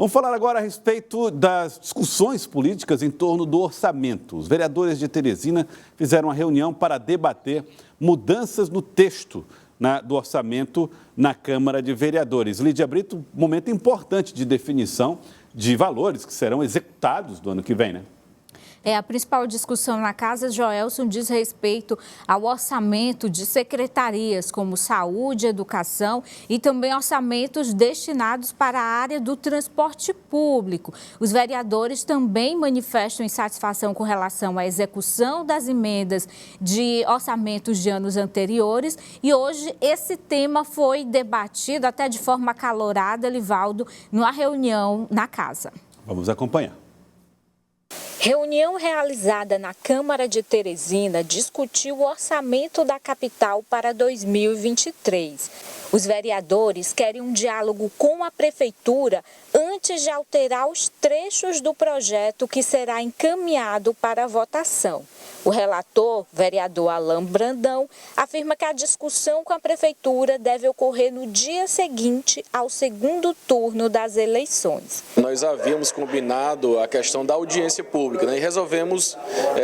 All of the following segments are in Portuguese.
Vamos falar agora a respeito das discussões políticas em torno do orçamento. Os vereadores de Teresina fizeram uma reunião para debater mudanças no texto do orçamento na Câmara de Vereadores. Lídia Brito, momento importante de definição de valores que serão executados do ano que vem, né? A principal discussão na Casa, Joelson, diz respeito ao orçamento de secretarias como saúde, educação e também orçamentos destinados para a área do transporte público. Os vereadores também manifestam insatisfação com relação à execução das emendas de orçamentos de anos anteriores e hoje esse tema foi debatido até de forma acalorada, Livaldo, numa reunião na Casa. Vamos acompanhar. Reunião realizada na Câmara de Teresina discutiu o orçamento da capital para 2023. Os vereadores querem um diálogo com a Prefeitura antes de alterar os trechos do projeto que será encaminhado para a votação. O relator, vereador Alain Brandão, afirma que a discussão com a Prefeitura deve ocorrer no dia seguinte ao segundo turno das eleições. Nós havíamos combinado a questão da audiência pública, né, e resolvemos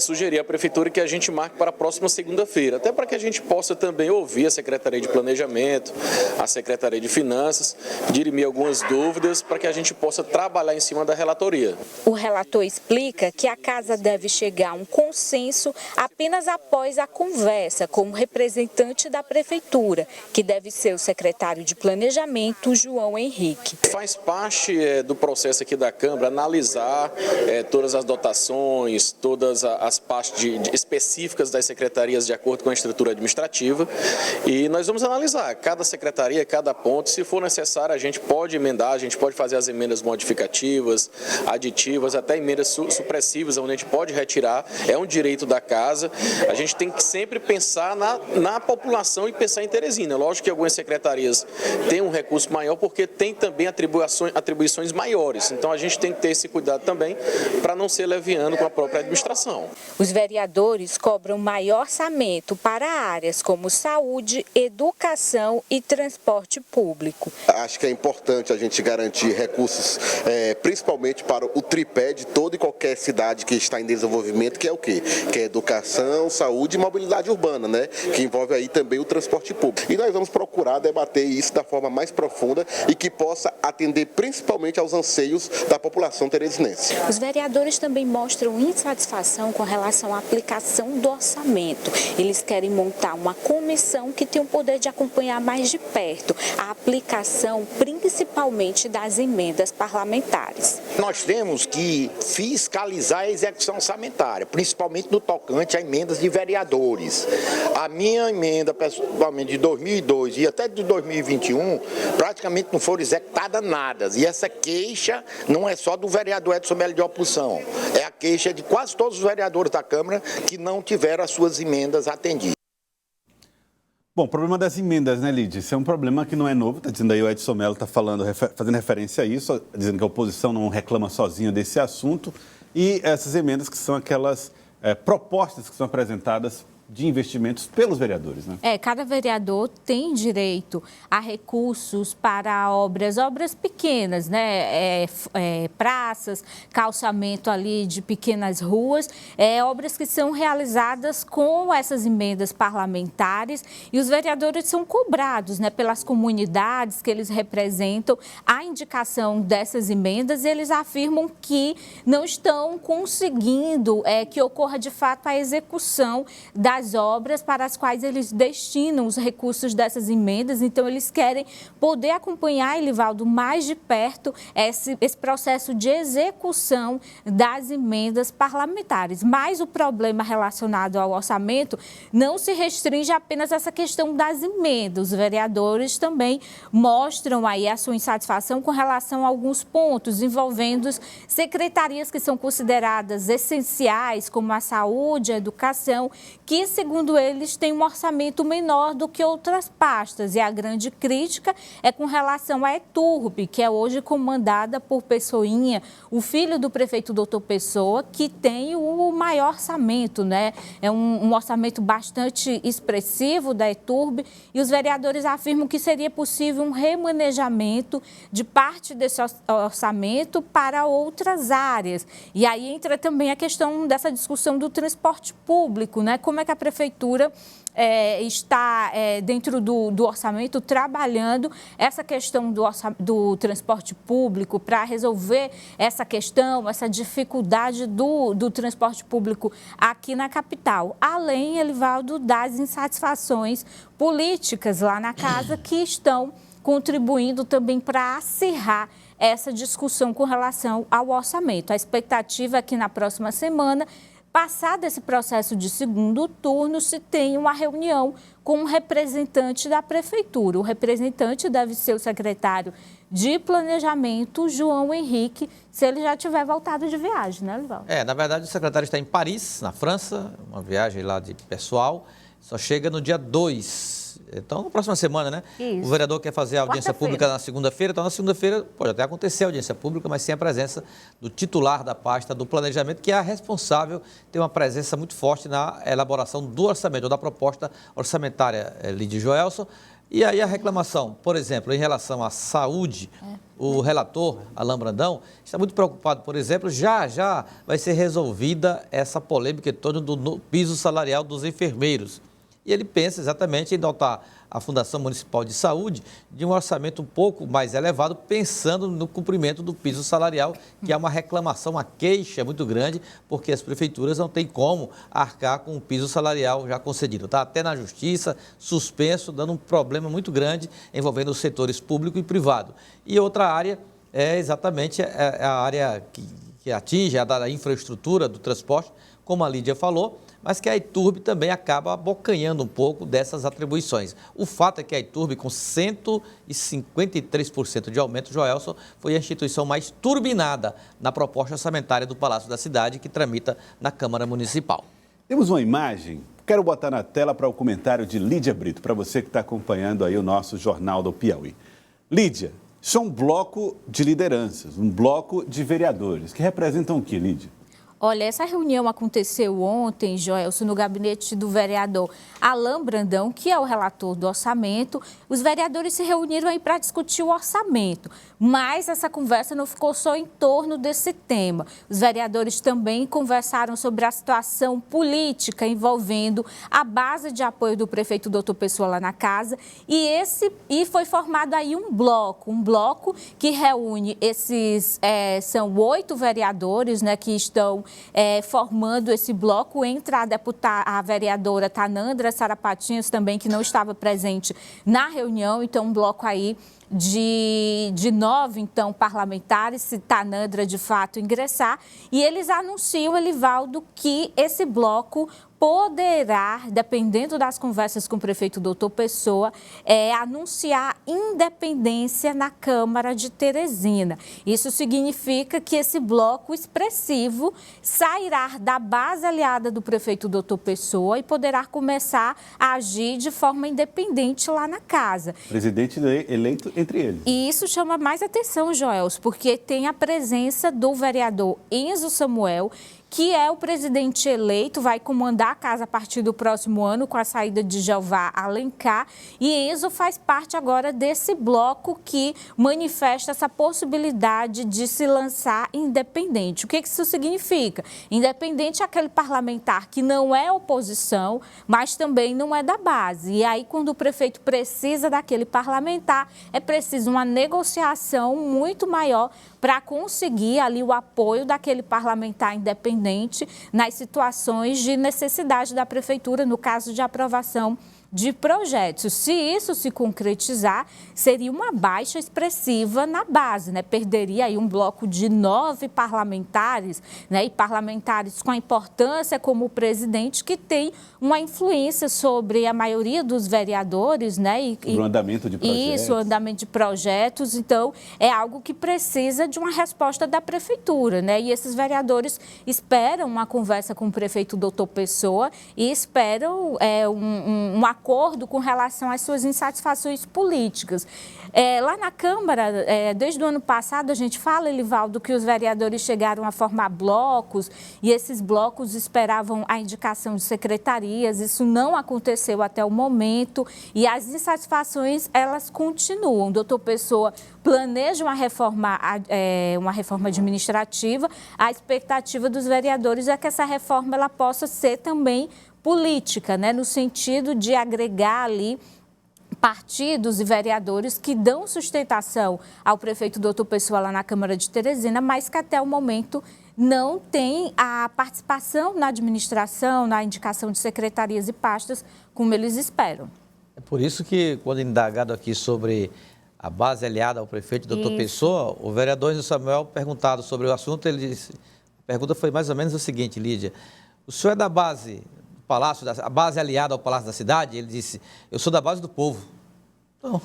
sugerir à Prefeitura que a gente marque para a próxima segunda-feira, até para que a gente possa também ouvir a Secretaria de Planejamento, a Secretaria de Finanças, dirimir algumas dúvidas para que a gente possa trabalhar em cima da relatoria. O relator explica que a Casa deve chegar a um consenso apenas após a conversa com o representante da Prefeitura, que deve ser o secretário de Planejamento, João Henrique. Faz parte do processo aqui da Câmara analisar todas as dotações, todas as partes específicas das secretarias de acordo com a estrutura administrativa e nós vamos analisar cada secretaria, cada ponto. Se for necessário, a gente pode emendar, a gente pode fazer as emendas modificativas, aditivas, até emendas supressivas, onde a gente pode retirar, é um direito da Casa. A gente tem que sempre pensar na população e pensar em Teresina. Lógico que algumas secretarias têm um recurso maior porque tem também atribuições maiores. Então a gente tem que ter esse cuidado também para não ser leviano com a própria administração. Os vereadores cobram maior orçamento para áreas como saúde, educação e transporte público. Acho que é importante a gente garantir recursos, principalmente para o tripé de toda e qualquer cidade que está em desenvolvimento, que é o quê? Que é educação, saúde e mobilidade urbana, né? Que envolve aí também o transporte público. E nós vamos procurar debater isso da forma mais profunda e que possa atender principalmente aos anseios da população teresinense. Os vereadores também mostram insatisfação com relação à aplicação do orçamento. Eles querem montar uma comissão que tem o poder de acompanhar mais de perto a aplicação, principalmente das emendas parlamentares. Nós temos que fiscalizar a execução orçamentária, principalmente no tocante a emendas de vereadores. A minha emenda, pessoalmente, de 2002 e até de 2021, praticamente não foram executadas nada. E essa queixa não é só do vereador Edson Melo de oposição, é a queixa de quase todos os vereadores da Câmara que não tiveram as suas emendas atendidas. Bom, o problema das emendas, né, Lídia? Isso é um problema que não é novo, está dizendo aí o Edson Melo, está fazendo referência a isso, dizendo que a oposição não reclama sozinha desse assunto. E essas emendas que são aquelas propostas que são apresentadas de investimentos pelos vereadores, né? Cada vereador tem direito a recursos para obras pequenas, né? Praças, calçamento ali de pequenas ruas, obras que são realizadas com essas emendas parlamentares e os vereadores são cobrados, né, pelas comunidades que eles representam a indicação dessas emendas e eles afirmam que não estão conseguindo que ocorra de fato a execução das obras para as quais eles destinam os recursos dessas emendas. Então, eles querem poder acompanhar, Elivaldo, mais de perto esse processo de execução das emendas parlamentares. Mas o problema relacionado ao orçamento não se restringe apenas a essa questão das emendas. Os vereadores também mostram aí a sua insatisfação com relação a alguns pontos envolvendo secretarias que são consideradas essenciais, como a saúde, a educação, que segundo eles, têm um orçamento menor do que outras pastas. E a grande crítica é com relação à ETURB, que é hoje comandada por Pessoinha, o filho do prefeito Doutor Pessoa, que tem o maior orçamento, né? É um orçamento bastante expressivo da ETURB, e os vereadores afirmam que seria possível um remanejamento de parte desse orçamento para outras áreas. E aí entra também a questão dessa discussão do transporte público, né? Como é que a prefeitura está dentro do orçamento trabalhando essa questão do transporte público para resolver essa questão, essa dificuldade do transporte público aqui na capital. Além, Elivaldo, das insatisfações políticas lá na casa que estão contribuindo também para acirrar essa discussão com relação ao orçamento. A expectativa é que na próxima semana, passado esse processo de segundo turno, se tenha uma reunião com um representante da prefeitura. O representante deve ser o secretário de Planejamento, João Henrique, se ele já tiver voltado de viagem, né, Livaldo? Na verdade, o secretário está em Paris, na França, uma viagem lá de pessoal, só chega no dia 2. Então, na próxima semana, né? Isso. O vereador quer fazer a audiência pública na segunda-feira, então na segunda-feira pode até acontecer a audiência pública, mas sem a presença do titular da pasta do planejamento, que é a responsável, tem uma presença muito forte na elaboração do orçamento, ou da proposta orçamentária, Lídia Joelson. E aí a reclamação, por exemplo, em relação à saúde, o relator, Alain Brandão, está muito preocupado, por exemplo, já vai ser resolvida essa polêmica em torno do piso salarial dos enfermeiros. E ele pensa exatamente em dotar a Fundação Municipal de Saúde de um orçamento um pouco mais elevado, pensando no cumprimento do piso salarial, que é uma reclamação, uma queixa muito grande, porque as prefeituras não têm como arcar com o piso salarial já concedido. Está até na justiça, suspenso, dando um problema muito grande envolvendo os setores público e privado. E outra área é exatamente a área que atinge a da infraestrutura, do transporte, como a Lídia falou, mas que a ETURB também acaba abocanhando um pouco dessas atribuições. O fato é que a ETURB, com 153% de aumento, Joelson, foi a instituição mais turbinada na proposta orçamentária do Palácio da Cidade, que tramita na Câmara Municipal. Temos uma imagem, quero botar na tela para o comentário de Lídia Brito, para você que está acompanhando aí o nosso Jornal do Piauí. Lídia, isso é um bloco de lideranças, um bloco de vereadores, que representam o quê, Lídia? Olha, essa reunião aconteceu ontem, Joelson, no gabinete do vereador Alain Brandão, que é o relator do orçamento. Os vereadores se reuniram aí para discutir o orçamento, mas essa conversa não ficou só em torno desse tema. Os vereadores também conversaram sobre a situação política envolvendo a base de apoio do prefeito Doutor Pessoa lá na casa, e foi formado aí um bloco que reúne são 8 vereadores, né, que estão formando esse bloco. Entra a vereadora Tanandra Sarapatinhas também, que não estava presente na reunião, então um bloco aí de 9, então, parlamentares, se Tanandra de fato ingressar, e eles anunciam, Elivaldo, que esse bloco poderá, dependendo das conversas com o prefeito Doutor Pessoa, anunciar independência na Câmara de Teresina. Isso significa que esse bloco expressivo sairá da base aliada do prefeito Doutor Pessoa e poderá começar a agir de forma independente lá na casa. Presidente eleito entre eles. E isso chama mais atenção, Joelson, porque tem a presença do vereador Enzo Samuel, que é o presidente eleito, vai comandar a casa a partir do próximo ano, com a saída de Jeová Alencar. E Enzo faz parte agora desse bloco que manifesta essa possibilidade de se lançar independente. O que isso significa? Independente é aquele parlamentar que não é oposição, mas também não é da base. E aí, quando o prefeito precisa daquele parlamentar, é preciso uma negociação muito maior para conseguir ali o apoio daquele parlamentar independente nas situações de necessidade da prefeitura, no caso de aprovação de projetos. Se isso se concretizar, seria uma baixa expressiva na base, né? Perderia aí um bloco de 9 parlamentares, né? E parlamentares com a importância como o presidente, que tem uma influência sobre a maioria dos vereadores, né? O andamento de projetos. Isso, o andamento de projetos. Então, é algo que precisa de uma resposta da prefeitura, né? E esses vereadores esperam uma conversa com o prefeito Doutor Pessoa e esperam um acordo com relação às suas insatisfações políticas. Lá na Câmara, desde o ano passado, a gente fala, Elivaldo, que os vereadores chegaram a formar blocos e esses blocos esperavam a indicação de secretarias. Isso não aconteceu até o momento e as insatisfações, elas continuam. O doutor Pessoa planeja uma reforma administrativa. A expectativa dos vereadores é que essa reforma ela possa ser também política, né? No sentido de agregar ali partidos e vereadores que dão sustentação ao prefeito Doutor Pessoa lá na Câmara de Teresina, mas que até o momento não tem a participação na administração, na indicação de secretarias e pastas, como eles esperam. É por isso que, quando indagado aqui sobre a base aliada ao prefeito Doutor Pessoa, o vereador Samuel, perguntado sobre o assunto, ele disse, a pergunta foi mais ou menos o seguinte, Lídia, o senhor é da base do Palácio, a base aliada ao Palácio da Cidade? Ele disse, eu sou da base do povo. Então,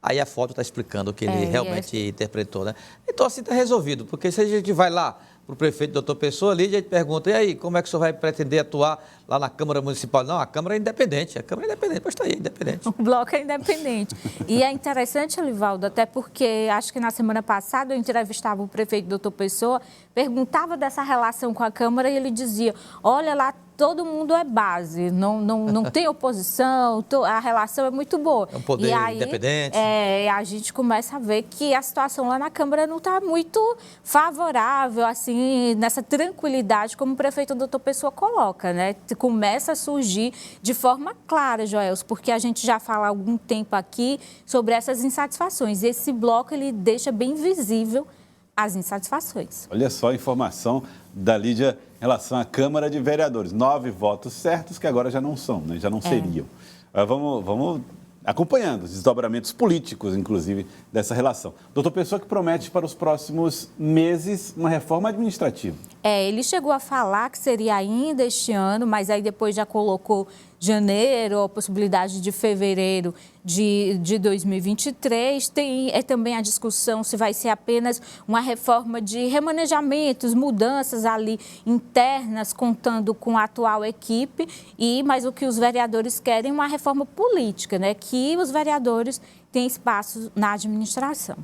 aí a foto está explicando o que ele realmente interpretou, né? Então, assim está resolvido, porque se a gente vai lá para o prefeito Doutor Pessoa, Lídia, a gente pergunta, e aí, como é que o senhor vai pretender atuar lá na Câmara Municipal? Não, a Câmara é independente, pois está aí, independente. O bloco é independente. E é interessante, Elivaldo, até porque acho que na semana passada eu entrevistava o prefeito Doutor Pessoa, perguntava dessa relação com a Câmara e ele dizia, olha lá, todo mundo é base, não tem oposição, a relação é muito boa. É um poder independente. A gente começa a ver que a situação lá na Câmara não está muito favorável, assim, nessa tranquilidade como o prefeito Doutor Pessoa coloca, né? Começa a surgir de forma clara, Joels, porque a gente já fala há algum tempo aqui sobre essas insatisfações. E esse bloco, ele deixa bem visível as insatisfações. Olha só a informação da Lídia em relação à Câmara de Vereadores. 9 votos certos que agora já não são, né? Já não seriam. Vamos acompanhando os desdobramentos políticos, inclusive, dessa relação. Doutor Pessoa que promete para os próximos meses uma reforma administrativa. Ele chegou a falar que seria ainda este ano, mas aí depois já colocou janeiro, a possibilidade de fevereiro de 2023. Tem também a discussão se vai ser apenas uma reforma de remanejamentos, mudanças ali internas, contando com a atual equipe, mas o que os vereadores querem é uma reforma política, né? Que os vereadores têm espaço na administração.